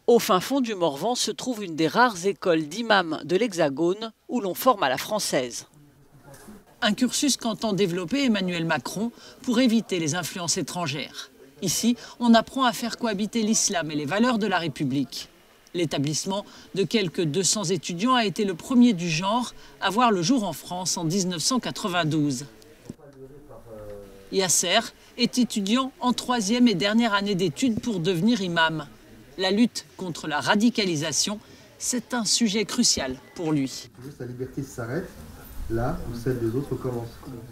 Au fin fond du Morvan se trouve une des rares écoles d'imams de l'Hexagone où l'on forme à la française. Un cursus qu'entend développer Emmanuel Macron pour éviter les influences étrangères. Ici, on apprend à faire cohabiter l'islam et les valeurs de la République. L'établissement de quelques 200 étudiants a été le premier du genre à voir le jour en France en 1992. Yasser est étudiant en 3e et dernière année d'études pour devenir imam. La lutte contre la radicalisation, c'est un sujet crucial pour lui. Juste la liberté s'arrête là où celle des autres commence.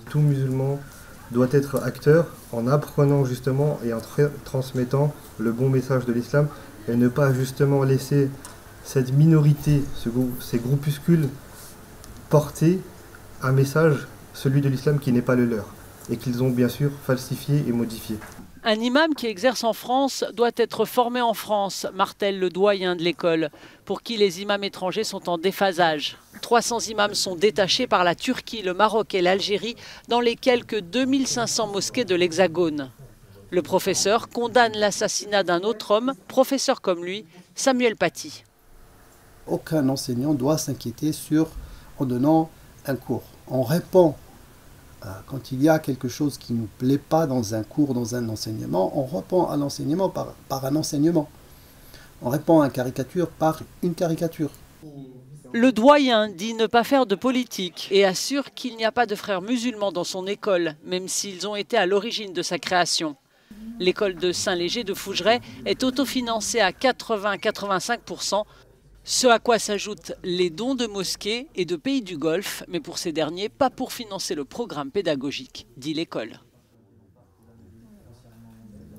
Tout musulman doit être acteur en apprenant justement et en transmettant le bon message de l'islam et ne pas justement laisser cette minorité, ces groupuscules porter un message, celui de l'islam qui n'est pas le leur et qu'ils ont bien sûr falsifié et modifié. Un imam qui exerce en France doit être formé en France, martèle le doyen de l'école, pour qui les imams étrangers sont en déphasage. 300 imams sont détachés par la Turquie, le Maroc et l'Algérie dans les quelques 2500 mosquées de l'Hexagone. Le professeur condamne l'assassinat d'un autre homme, professeur comme lui, Samuel Paty. Aucun enseignant doit s'inquiéter en donnant un cours. On répond quand il y a quelque chose qui ne nous plaît pas dans un cours, dans un enseignement, on répond à l'enseignement par un enseignement. On répond à une caricature par une caricature. Le doyen dit ne pas faire de politique et assure qu'il n'y a pas de frères musulmans dans son école, même s'ils ont été à l'origine de sa création. L'école de Saint-Léger de Fougeray est autofinancée à 80-85%, ce à quoi s'ajoutent les dons de mosquées et de pays du Golfe, mais pour ces derniers, pas pour financer le programme pédagogique, dit l'école.